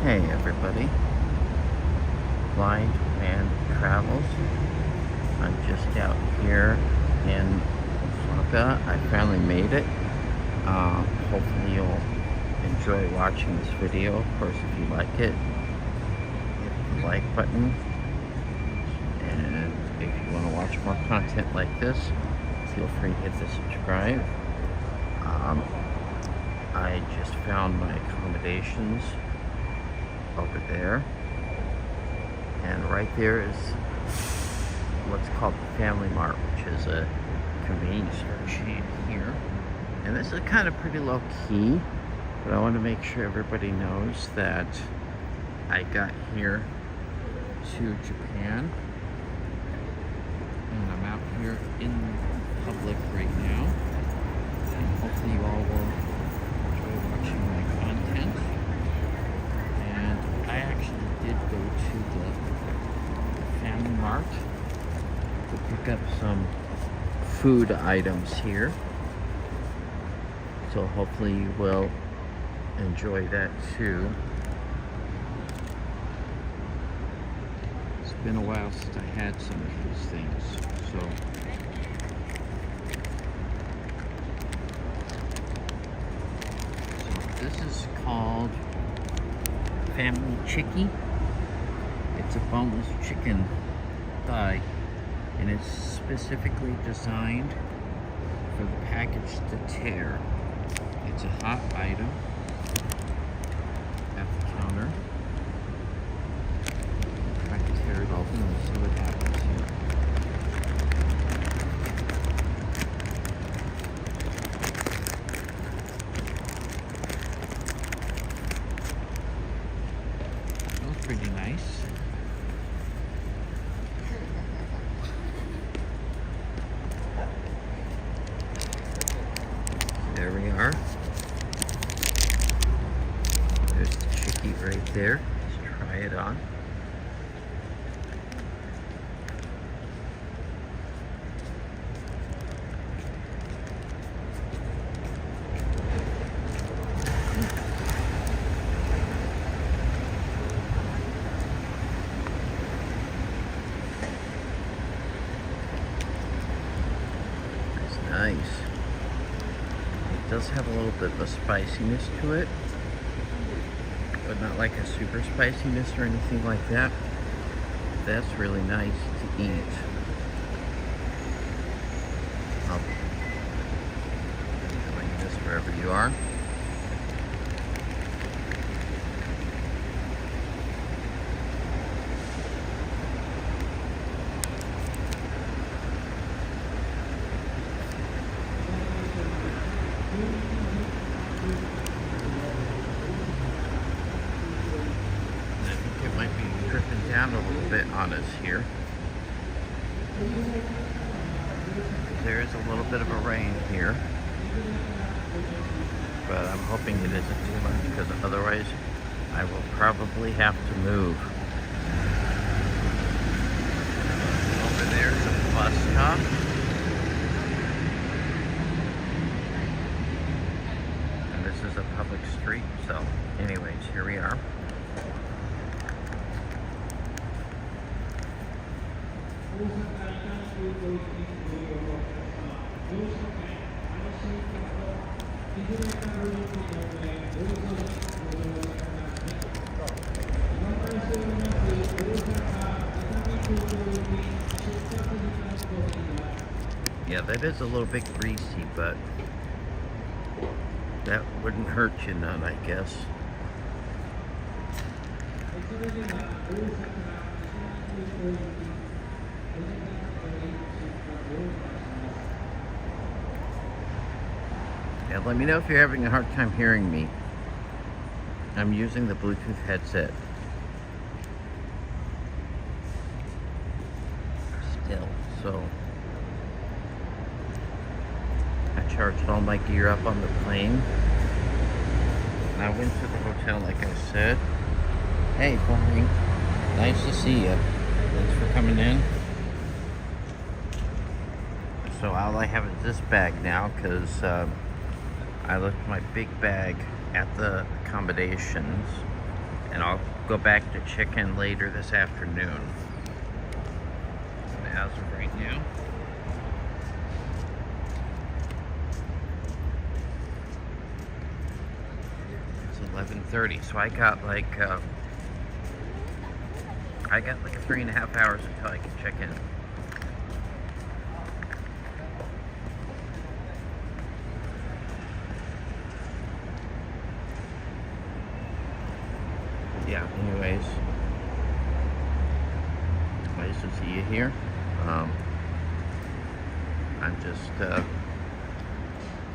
Hey everybody, Blind Man Travels. I'm just out here in Osaka. I finally made it. Hopefully you'll enjoy watching this video. Of course, if you like it, hit the like button. And if you want to watch more content like this, feel free to hit the subscribe. I just found my accommodations over there, and right there is what's called the Family Mart, which is a convenience store chain here. And this is kind of pretty low key, but I want to make sure everybody knows that I got here to Japan, and I'm out here in public right now, and hopefully you all will enjoy watching my content. I actually did go to the Family Mart to pick up some food items here. So hopefully you will enjoy that too. It's been a while since I had some of these things. So this is called Family Chickie. It's a boneless chicken thigh, and it's specifically designed for the package to tear. It's a hot item at the counter. Try to tear it open and see what happens here. Pretty nice. There we are. There's the chickie right there. Let's try it on. Nice. It does have a little bit of a spiciness to it, but not like a super spiciness or anything like that. That's really nice to eat. I'll be enjoying this wherever you are. Dripping down a little bit on us here. There is a little bit of a rain here, but I'm hoping it isn't too much, because otherwise I will probably have to move. Over there's a bus stop. And this is a public street, so anyways, here we are. Yeah, that is a little bit greasy, but that wouldn't hurt you none, I guess. Yeah, let me know if you're having a hard time hearing me. I'm using the Bluetooth headset. Still, so I charged all my gear up on the plane. And I went to the hotel like I said. Hey, Boring. Nice to see you. Thanks for coming in. So all I have is this bag now, because I left my big bag at the accommodations, And I'll go back to chicken later this afternoon. But as of right now, it's 11:30. So I got like 3.5 hours until I can check in. Yeah, anyways, nice to see you here. I'm just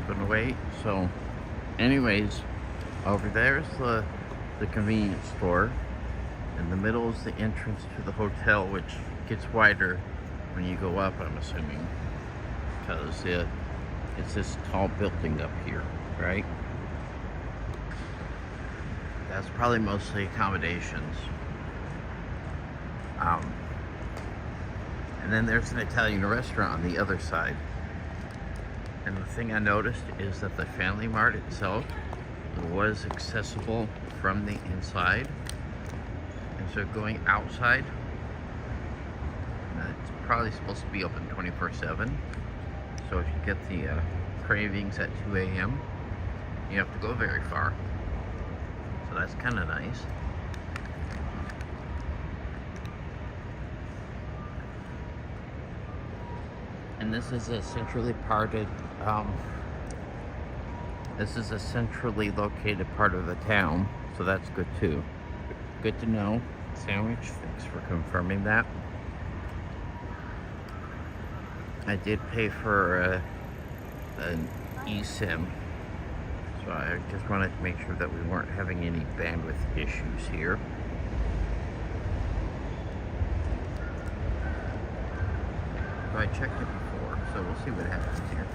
gonna wait. So anyways, over there is the convenience store. In the middle is the entrance to the hotel, which gets wider when you go up, I'm assuming, because it's this tall building up here, right? That's probably mostly accommodations. And then there's an Italian restaurant on the other side. And the thing I noticed is that the Family Mart itself was accessible from the inside. And so going outside, it's probably supposed to be open 24/7. So if you get the cravings at 2 a.m., you have to go very far. So that's kind of nice. And this is a centrally located part of the town, so that's good too. Good to know. Sandwich, thanks for confirming that. I did pay for an eSIM, so I just wanted to make sure that we weren't having any bandwidth issues here. So I checked it before, so we'll see what happens here.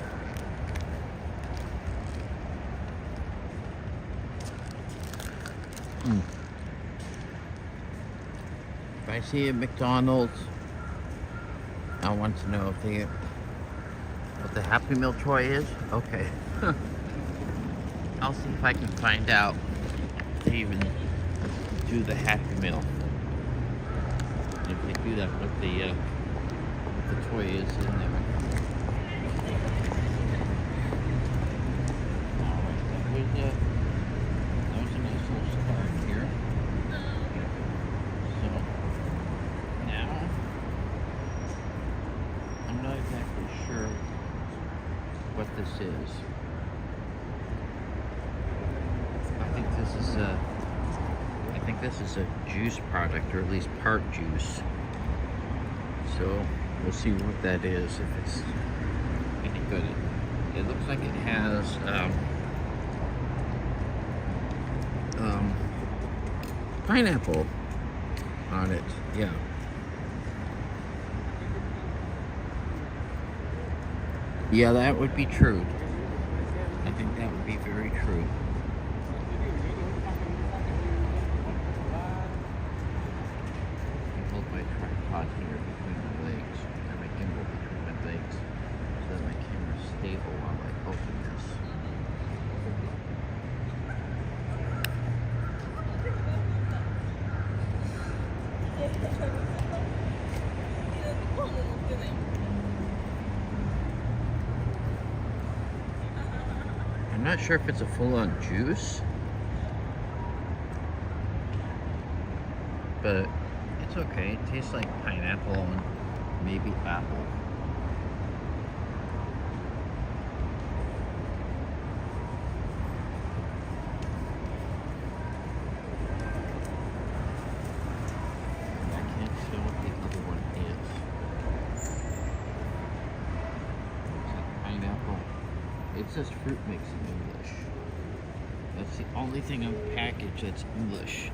If I see a McDonald's, I want to know if what the Happy Meal Troy is. Okay. I'll see if I can find out if they even do the Happy Meal. If they do that, what the toy is in there. Alright, that was a nice little start here. So now I'm not exactly sure what this is. I think this is a juice product, or at least part juice. So we'll see what that is, if it's any good. It looks like it has pineapple on it. Yeah. Yeah, that would be true. I think that would be very true. I hold my tripod here between my legs, and my gimbal between my legs, so that my camera's stable while I open this. I'm not sure if it's a full-on juice, but it's okay. It tastes like pineapple and maybe apple. And I can't tell what the other one is. Looks like pineapple. It says fruit mix in English. That's the only thing on the package that's English,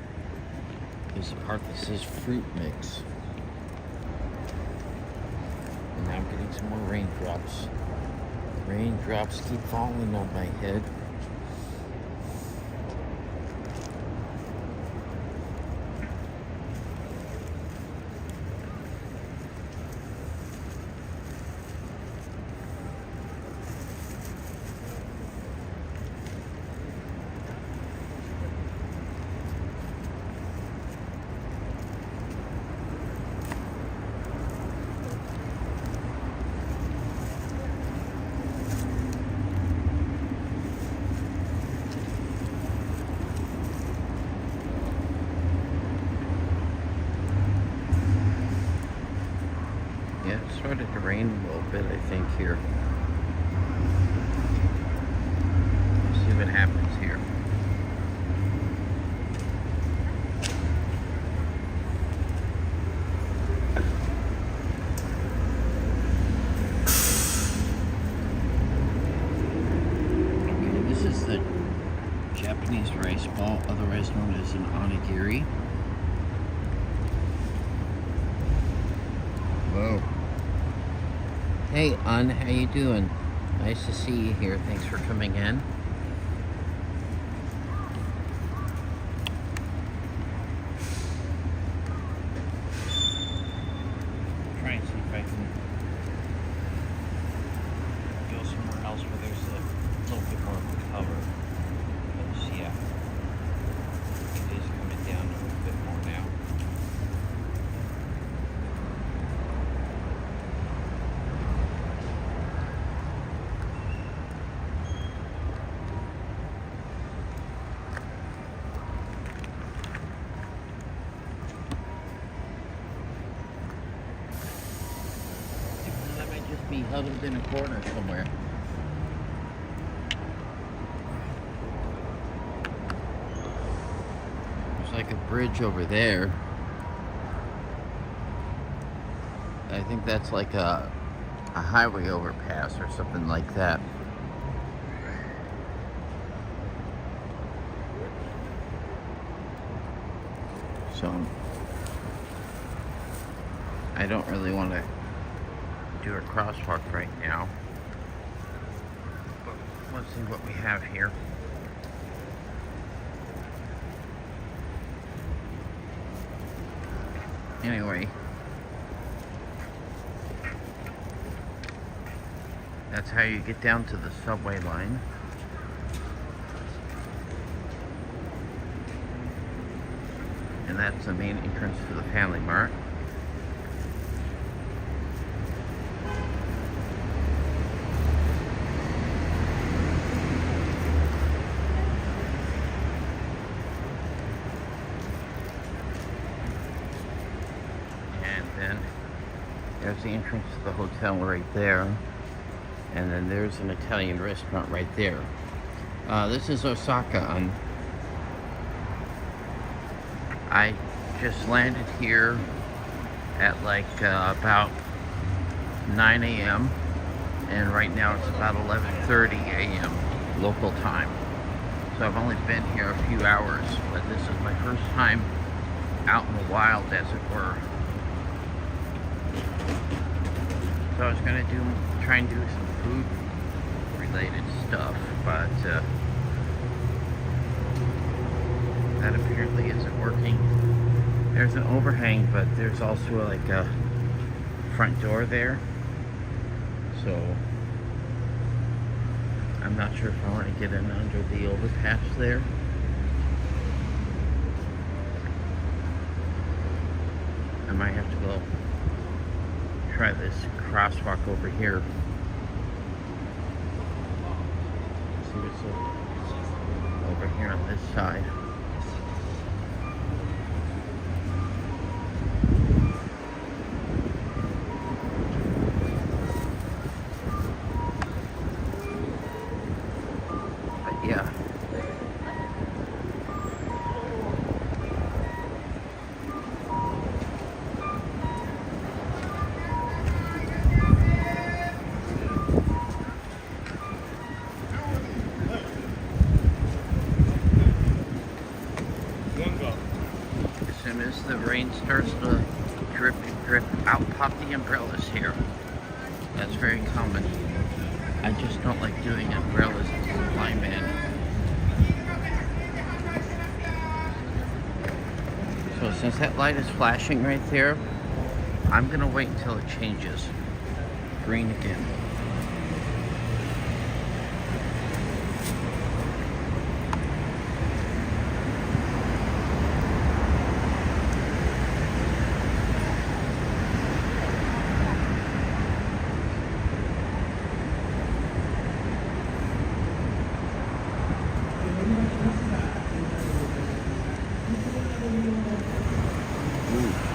is the part that says fruit mix. And now I'm getting some more raindrops. Raindrops keep falling on my head. started to rain a little bit, I think, here. Let's see what happens here. Okay, this is the Japanese rice ball, otherwise known as an onigiri. Whoa. Hey, Un, how you doing? Nice to see you here. Thanks for coming in. Try and see if I can go somewhere else where there's a little bit more of a cover. But yeah, it is coming down a little bit more now. Be huddled in a corner somewhere. There's like a bridge over there. I think that's like a highway overpass or something like that. So I don't really want to do a crosswalk right now, but let's see what we have here. Anyway, that's how you get down to the subway line. And that's the main entrance to the Family Mart. Then there's the entrance to the hotel right there, and then there's an Italian restaurant right there. This is Osaka. I just landed here at like about 9 a.m. and right now it's about 11:30 a.m. local time. So I've only been here a few hours, but this is my first time out in the wild, as it were. So I was gonna try and do some food related stuff, but that apparently isn't working. There's an overhang, but there's also like a front door there. So I'm not sure if I want to get in under the overpass there. I might have to go try this crosswalk over here. See what's over here on this side. But yeah. As soon as the rain starts to drip and drip, out pop the umbrellas here. That's very common. I just don't like doing umbrellas as a blind man. So since that light is flashing right there, I'm gonna wait until it changes green again.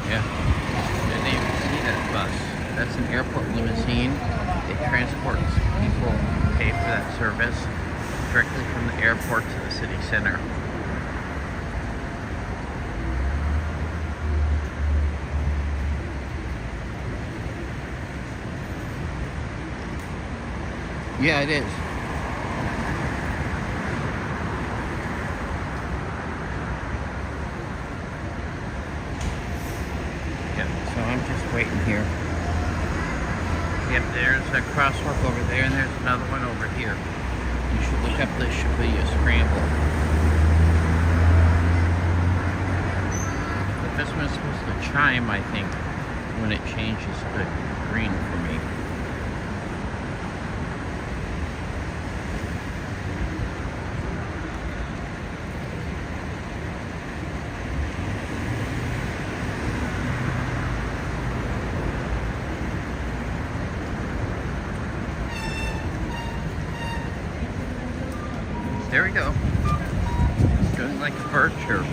Yeah, didn't even see that bus. That's an airport transports people pay for that service directly from the airport to the city center. Yeah, it is. Yep, so I'm just waiting here. Yep, there's a crosswalk over there, and there's another one over here. You should look up the Shibuya Scramble. But this one's supposed to chime, I think, when it changes to green for me. There we go. Doing like a bird chirp.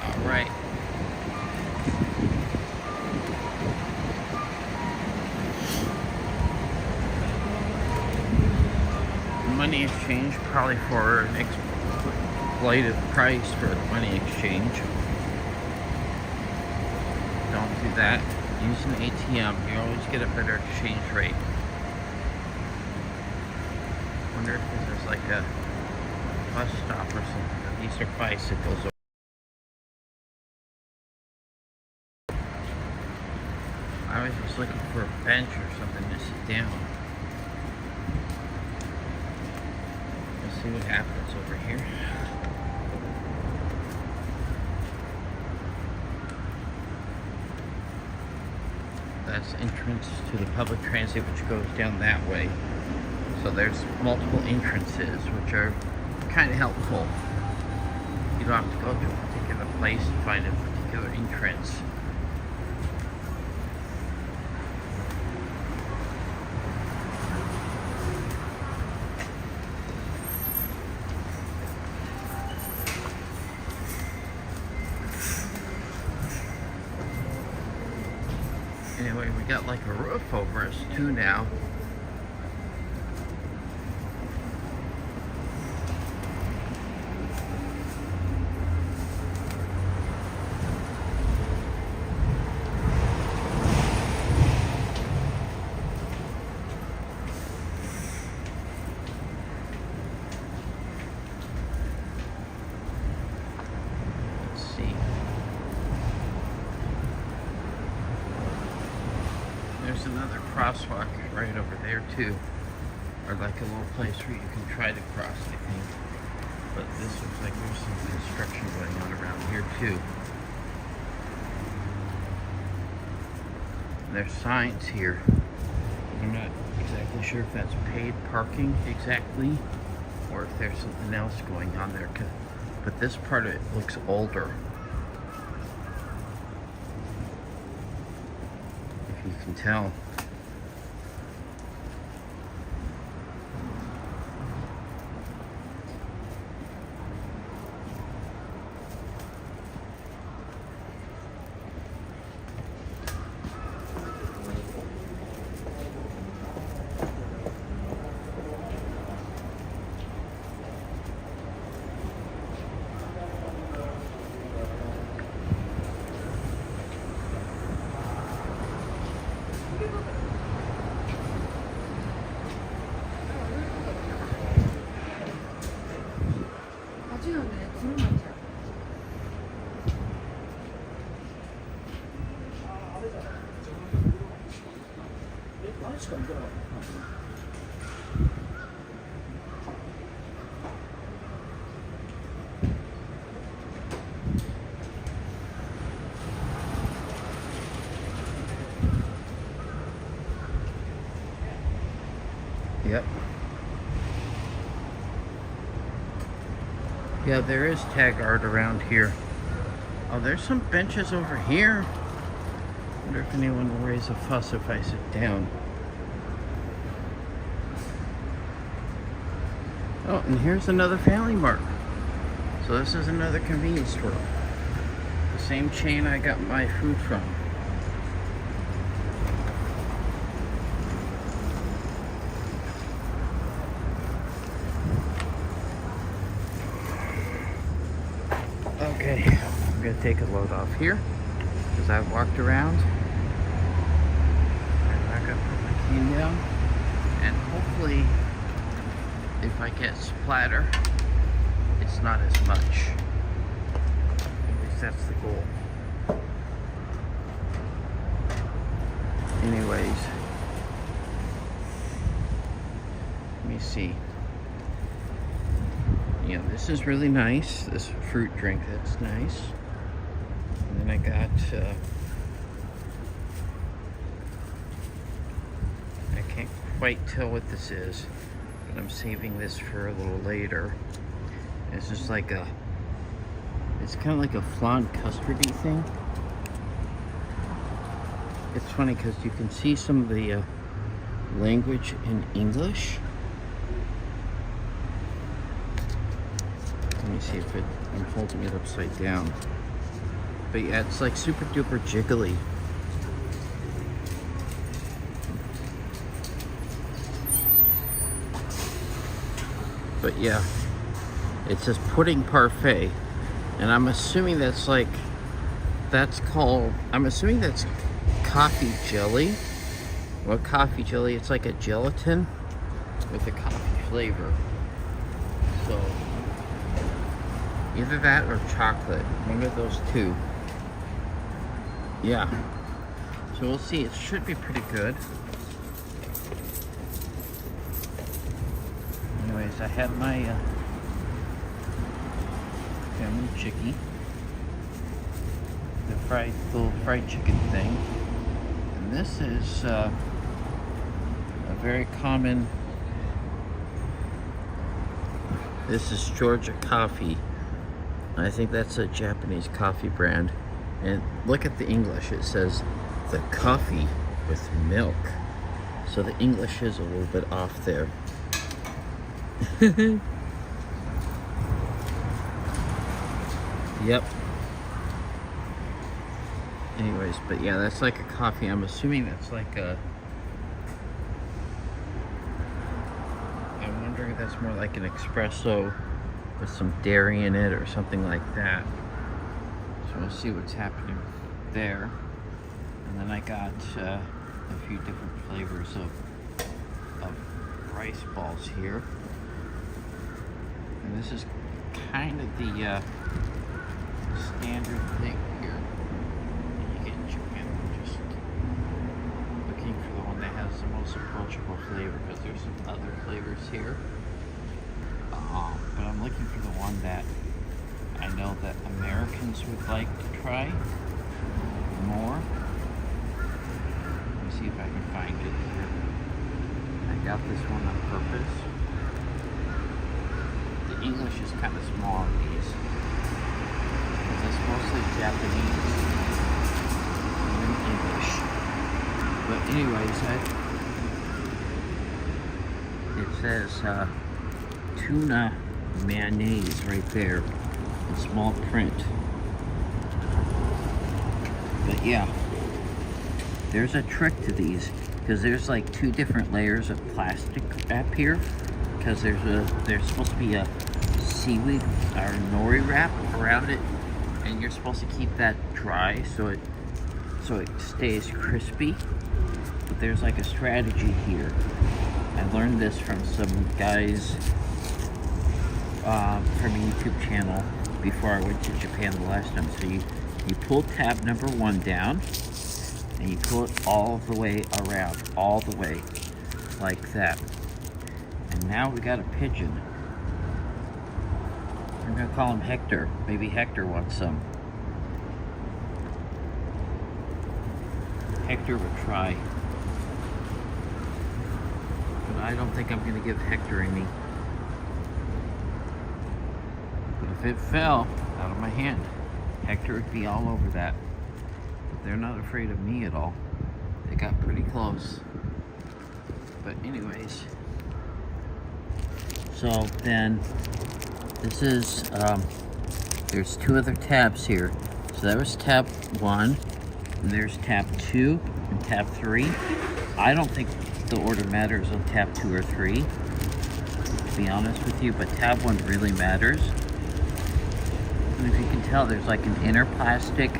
All right. Money exchange, probably for an exploited price for the money exchange. Don't do that. Use an ATM. You always get a better exchange rate. Wonder if there's like a bus stop or something. These are bicycles. I was just looking for a bench or something to sit down. Let's see what happens over here. That's entrance to the public transit, which goes down that way. So there's multiple entrances, which are kind of helpful. You don't have to go to a particular place to find a particular entrance. Anyway, we got like a roof over us too now. Let's see. There's another crosswalk right over there too, or like a little place where you can try to cross, I think. But this looks like there's some construction going on around here too. And there's signs here. I'm not exactly sure if that's paid parking exactly, or if there's something else going on there. But this part of it looks older. You can tell. Yep. Yeah, there is tag art around here. Oh, there's some benches over here. Wonder if anyone will raise a fuss if I sit down. Oh, and here's another Family Mart. So this is another convenience store. The same chain I got my food from. Okay, I'm gonna take a load off here because I've walked around. I'm not gonna put my cane down, and hopefully, if I get splatter, it's not as much. At least that's the goal. Anyways, let me see. Yeah, this is really nice. This fruit drink, that's nice. And then I got, I can't quite tell what this is, but I'm saving this for a little later. It's just like a, it's kind of like a flan custardy thing. It's funny because you can see some of the language in English. Let me see if it, I'm holding it upside down. But yeah, it's like super duper jiggly. But yeah, it says pudding parfait. And I'm assuming that's like, that's called, I'm assuming that's coffee jelly. Well, coffee jelly, it's like a gelatin with a coffee flavor. So, either that or chocolate. One of those two. Yeah. So we'll see. It should be pretty good. Anyways, I had my family chickie. The little fried chicken thing. And this is a very common. This is Georgia Coffee. I think that's a Japanese coffee brand. And look at the English. It says the coffee with milk. So the English is a little bit off there. Yep. Anyways, but yeah, that's like a coffee. I'm assuming that's like a, I'm wondering if that's more like an espresso with some dairy in it or something like that. So we'll see what's happening there. And then I got a few different flavors of rice balls here. And this is kind of the standard thing here. And you get Japan, just looking for the one that has the most approachable flavor, because there's some other flavors here. But I'm looking for the one that I know that Americans would like to try more. Let me see if I can find it here. I got this one on purpose. The English is kind of small on these, because it's mostly Japanese and English. But anyways, it says tuna mayonnaise right there in small print. But yeah, there's a trick to these, because there's like two different layers of plastic wrap here, because there's supposed to be a seaweed or nori wrap around it, and you're supposed to keep that dry so it stays crispy. But there's like a strategy here. I learned this from some guys from a YouTube channel before I went to Japan the last time. So you pull tab number 1 down, and you pull it all the way around, all the way, like that. And now we got a pigeon. I'm gonna call him Hector. Maybe Hector wants some. Hector would try. But I don't think I'm gonna give Hector any. But if it fell out of my hand, Hector would be all over that. But they're not afraid of me at all. They got pretty close. But anyways, So then, this is, there's two other tabs here. So that was tab 1, and there's tab 2 and tab 3. I don't think the order matters on tab 2 or 3, to be honest with you, but tab 1 really matters. And if you can tell, there's like an inner plastic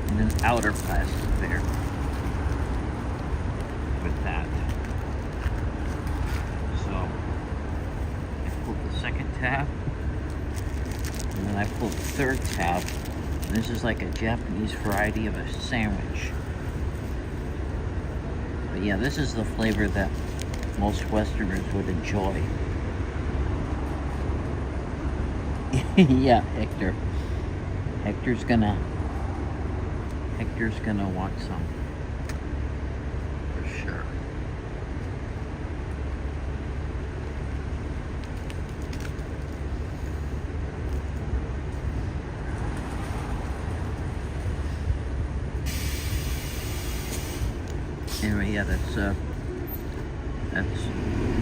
and an outer plastic there with that. So I pulled the second tab, and then I pulled the third tab. And this is like a Japanese variety of a sandwich. But yeah, this is the flavor that most Westerners would enjoy. Yeah, Hector. Hector's gonna want some. For sure. Anyway, yeah, that's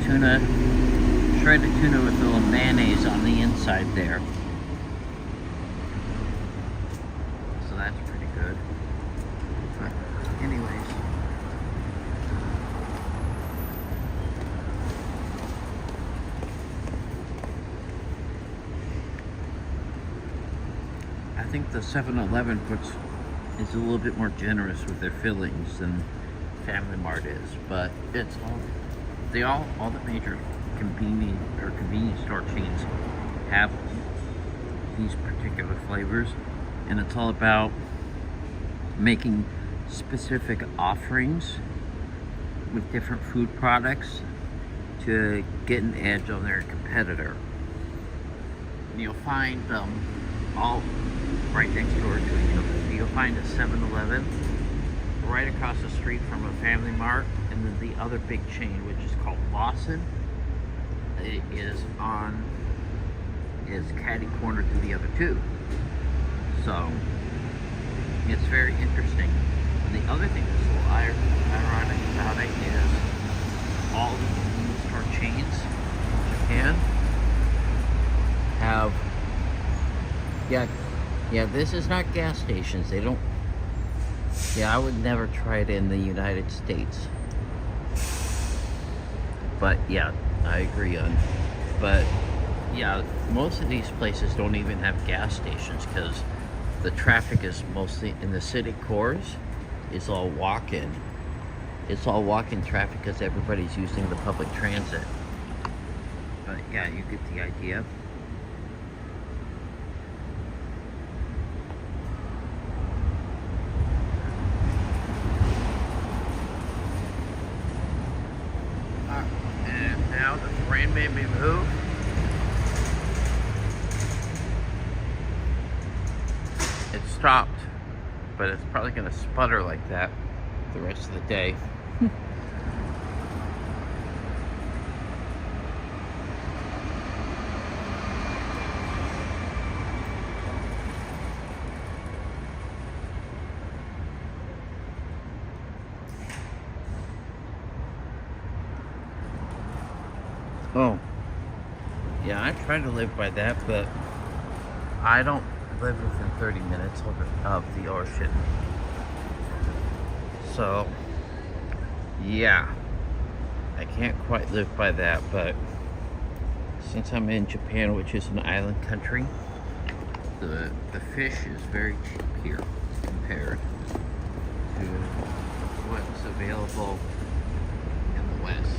tuna, shredded tuna with a little mayonnaise on the inside there. So that's pretty good. But anyways, I think the 7-Eleven is a little bit more generous with their fillings than Family Mart is, but it's all the major convenience store chains have these particular flavors, and it's all about making specific offerings with different food products to get an edge on their competitor. And you'll find all right next door to each other. You'll find a 7-Eleven right across the street from a Family Mart, and then the other big chain, which is called Lawson, it is catty corner to the other two. So it's very interesting. And the other thing that's a little ironic about it is all the convenience store chains in Japan have, yeah, this is not gas stations. They don't. Yeah, I would never try it in the United States. But yeah, I agree on. But yeah, most of these places don't even have gas stations because the traffic is mostly in the city cores. It's all walk-in. It's all walk-in traffic because everybody's using the public transit. But yeah, you get the idea. Now the rain made me move. It stopped, but it's probably going to sputter like that the rest of the day. Oh, yeah, I try to live by that, but I don't live within 30 minutes of the ocean. So, yeah, I can't quite live by that, but since I'm in Japan, which is an island country, the fish is very cheap here compared to what's available in the West.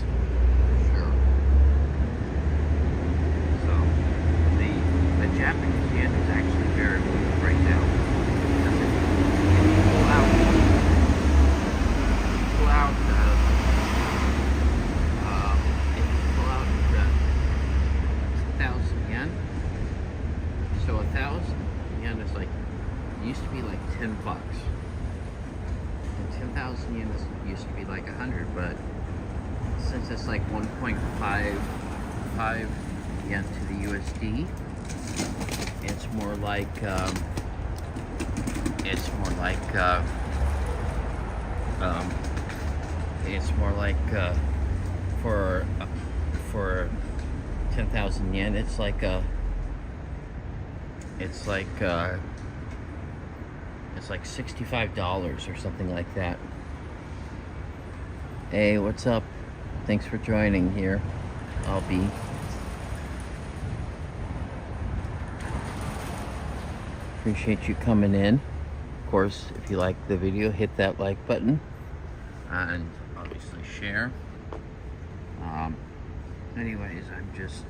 Japanese yen is actually very weak right now. Because if you pull out 1,000 yen, so 1,000 yen is like, used to be like $10. And 10,000 yen used to be like 100, but since it's like 1.55 yen to the USD, it's more like for 10,000 yen. It's like it's like $65 or something like that. Hey, what's up? Thanks for joining here. I'll be. Appreciate you coming in. Of course, if you like the video, hit that like button and obviously share. Anyways, I'm just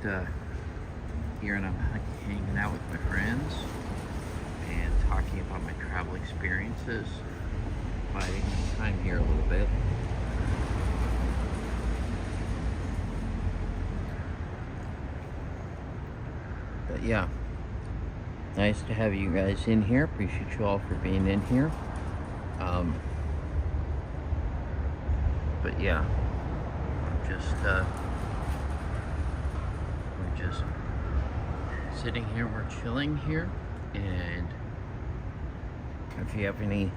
here and I'm hanging out with my friends and talking about my travel experiences, biding my time here a little bit. But yeah, nice to have you guys in here. Appreciate you all for being in here. But yeah, we're just sitting here, we're chilling here, and if you have any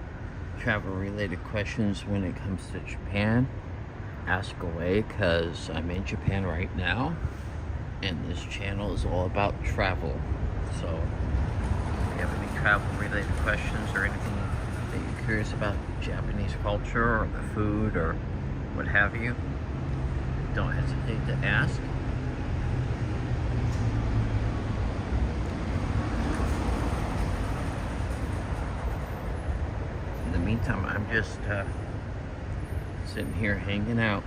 travel related questions when it comes to Japan, ask away, because I'm in Japan right now and this channel is all about travel. So if you have any travel related questions or anything that you're curious about Japanese culture or the food or what have you, don't hesitate to ask. In the meantime, I'm just sitting here hanging out.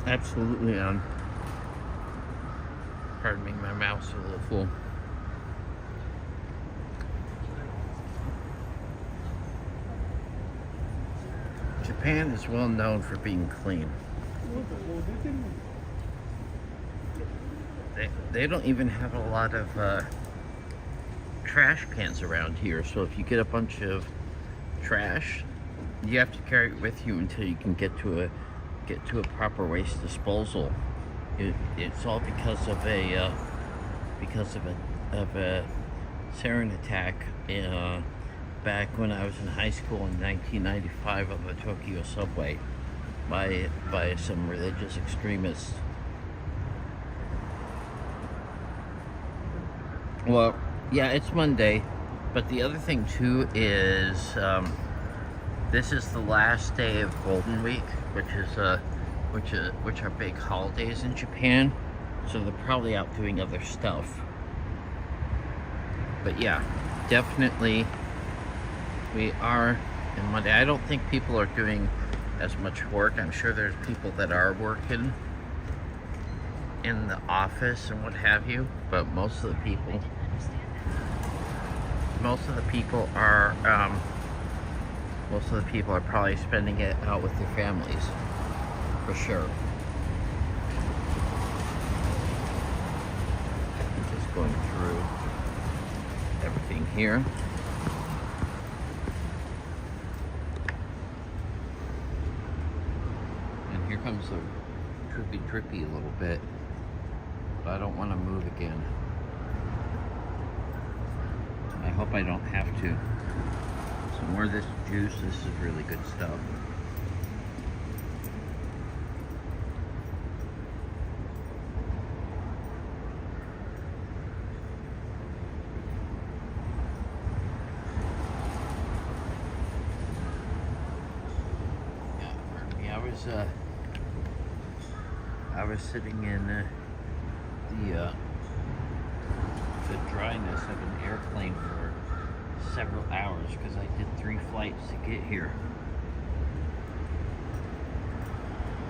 Absolutely on. Pardon me, my mouth's a little full. Japan is well known for being clean. They don't even have a lot of trash cans around here, so if you get a bunch of trash, you have to carry it with you until you can get to a proper waste disposal. It's all because of a sarin attack back when I was in high school in 1995 on the Tokyo subway by some religious extremists. Well, yeah, it's Monday, but the other thing too is this is the last day of Golden Week, which are big holidays in Japan, so they're probably out doing other stuff. But yeah, definitely we are in Monday. I don't think people are doing as much work. I'm sure there's people that are working in the office and what have you, but most of the people are probably spending it out with their families, for sure. Just going through everything here. And here comes the drippy a little bit, but I don't want to move again. I hope I don't have to. Some more of this juice. This is really good stuff. I was sitting in the dryness of an airplane for several hours because I did 3 flights to get here.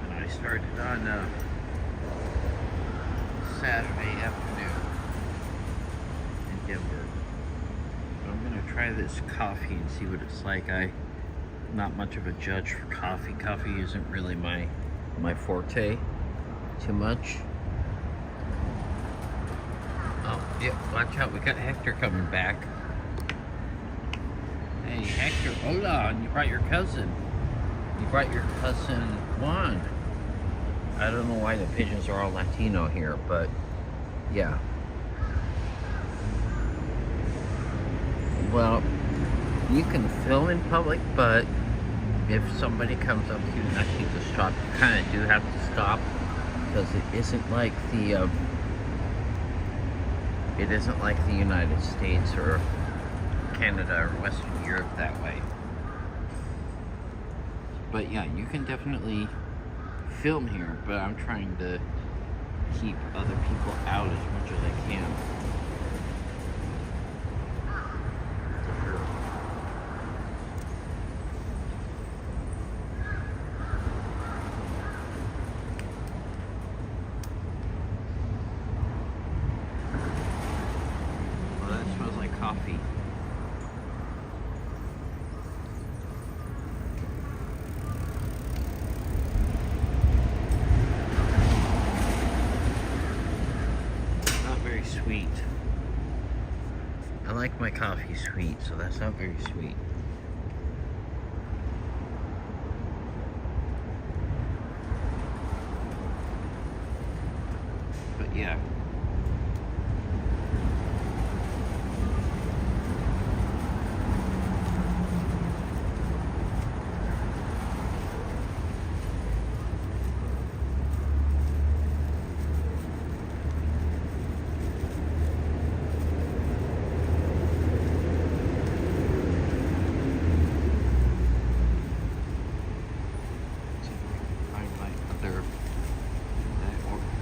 And I started on Saturday afternoon in Denver. But I'm gonna try this coffee and see what it's like. I'm not much of a judge for coffee. Coffee isn't really my forte too much. Oh, yeah, watch out, we got Hector coming back. Hey, Hector, hola, and you brought your cousin. You brought your cousin Juan. I don't know why the pigeons are all Latino here, but yeah. Well, you can film in public, but if somebody comes up to you and asks you to stop, you kind of do have to stop, because it isn't like the United States or Canada or Western Europe that way. But yeah, you can definitely film here, but I'm trying to keep other people out as much as I can. Well, that smells like coffee. Sweet. I like my coffee sweet, so that's not very sweet. But yeah.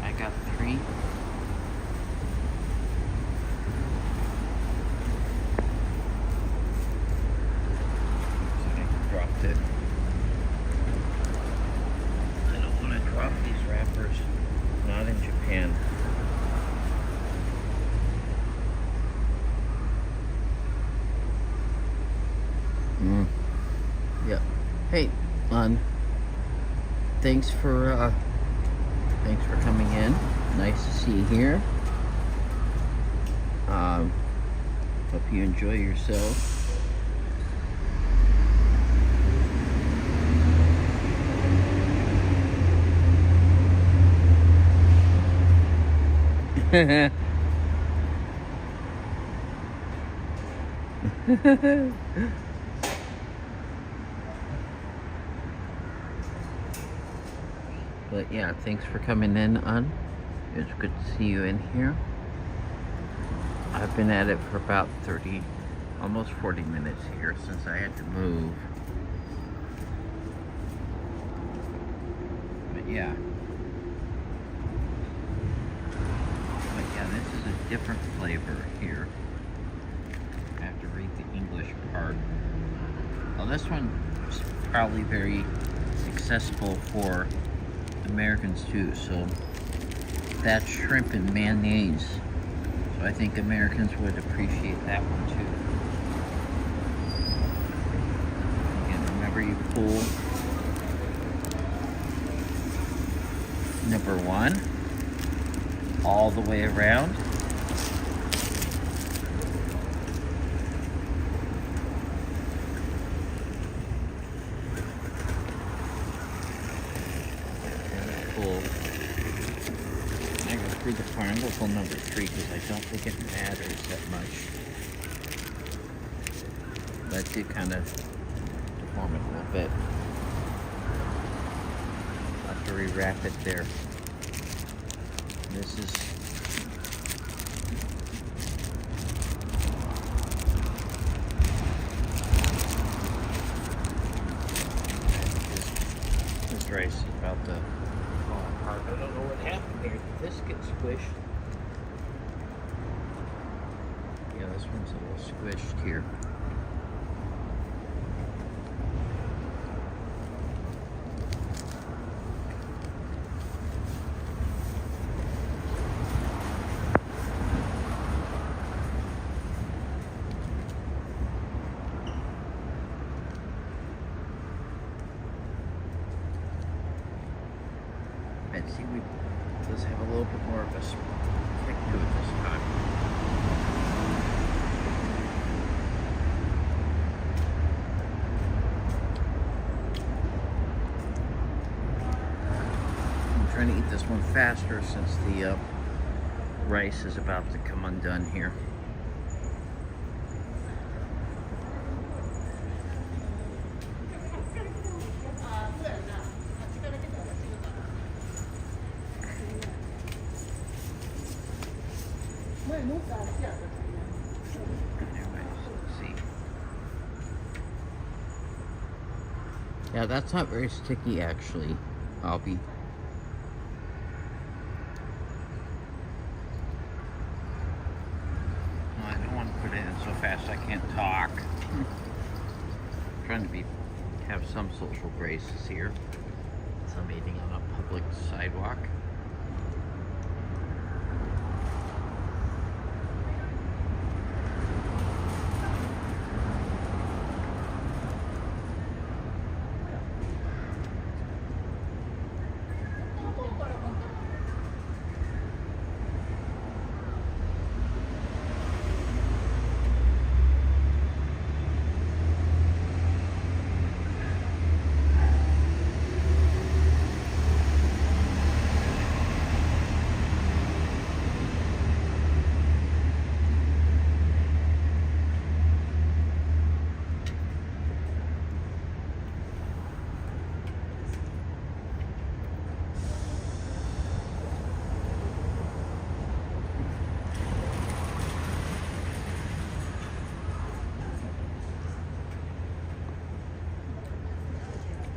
I got 3. Sorry, I dropped it. I don't want to drop these wrappers. Not in Japan. Yep. Hey, Lon. Thanks for coming in. Nice to see you here. Hope you enjoy yourself. But yeah, thanks for coming in, It's good to see you in here. I've been at it for about 30, almost 40 minutes here since I had to move. But yeah. But yeah, this is a different flavor here. I have to read the English part. Well, this one is probably very accessible for Americans too, so that's shrimp and mayonnaise, so I think Americans would appreciate that one too. Again, remember, you pull number 1 all the way around. Through the triangle number 3 because I don't think it matters that much. That did kind of deform it a little bit. I'll have to rewrap it there. This is this rice is about to fall apart. I don't know what happened here. This gets squished. Yeah, this one's a little squished here. And seaweed does have a little bit more of a kick to it this time. this one faster since the rice is about to come undone here. Yeah, that's not very sticky actually. I don't want to put it in so fast I can't talk. Trying to have some social graces here. So I'm eating on a public sidewalk.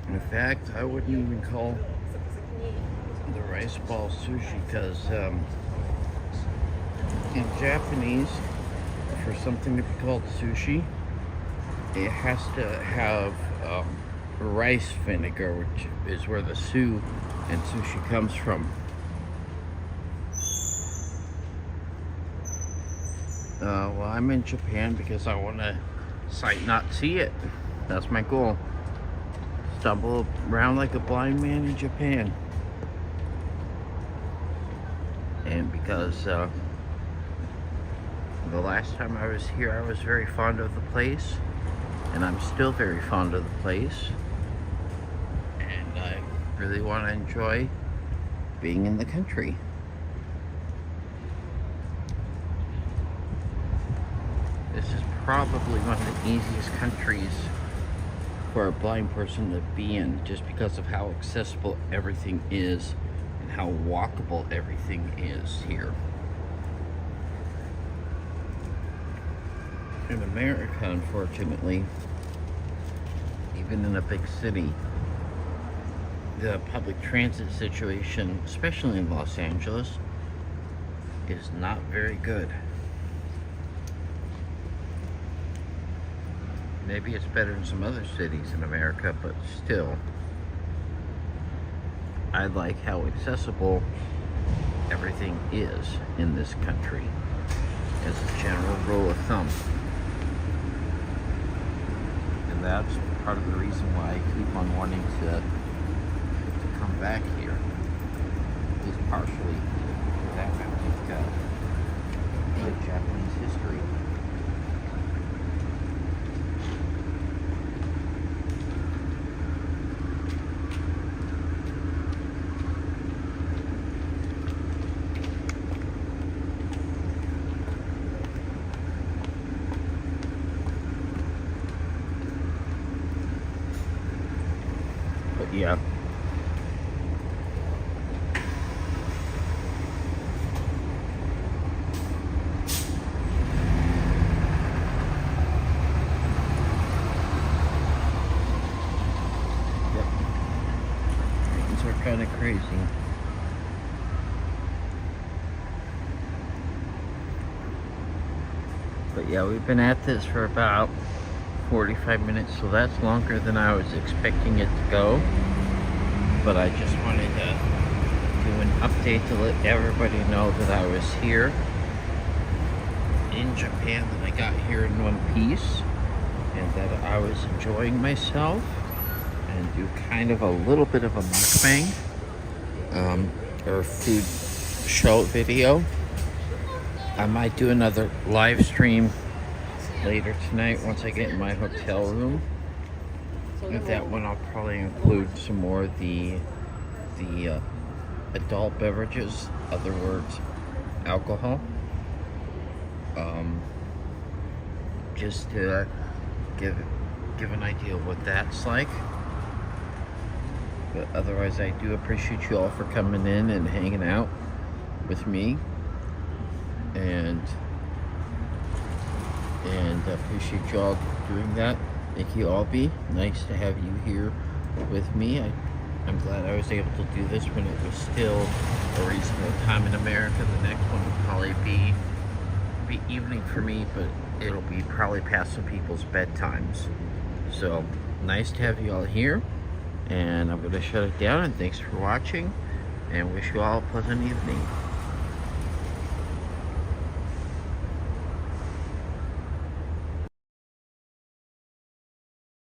In fact, I wouldn't even call the rice ball sushi because in Japanese, for something to be called sushi, it has to have rice vinegar, which is where the su and sushi comes from. Well, I'm in Japan because I want to sight not see it. That's my goal. Stumble around like a blind man in Japan. And because the last time I was here, I was very fond of the place, and I'm still very fond of the place, and I really want to enjoy being in the country. This is probably one of the easiest countries for a blind person to be in, just because of how accessible everything is and how walkable everything is here. In America, unfortunately, even in a big city, the public transit situation, especially in Los Angeles, is not very good. Maybe it's better in some other cities in America, but still, I like how accessible everything is in this country, as a general rule of thumb. And that's part of the reason why I keep on wanting to come back here, at least partially, because I think Japanese history. Yeah. Yep. Things are kind of crazy. But yeah, we've been at this for about 45 minutes, so that's longer than I was expecting it to go. But I just wanted to do an update to let everybody know that I was here in Japan, that I got here in one piece, and that I was enjoying myself, and do kind of a little bit of a mukbang or food show video. I might do another live stream later tonight once I get in my hotel room. With that one, I'll probably include some more of the adult beverages, other words, alcohol. Just to give an idea of what that's like. But otherwise, I do appreciate you all for coming in and hanging out with me, and appreciate you all doing that. Thank you, Albie. Nice to have you here with me. I'm glad I was able to do this when it was still a reasonable time in America. The next one will probably be evening for me, but it'll be probably past some people's bedtimes. So nice to have you all here, and I'm going to shut it down, and thanks for watching, and wish you all a pleasant evening.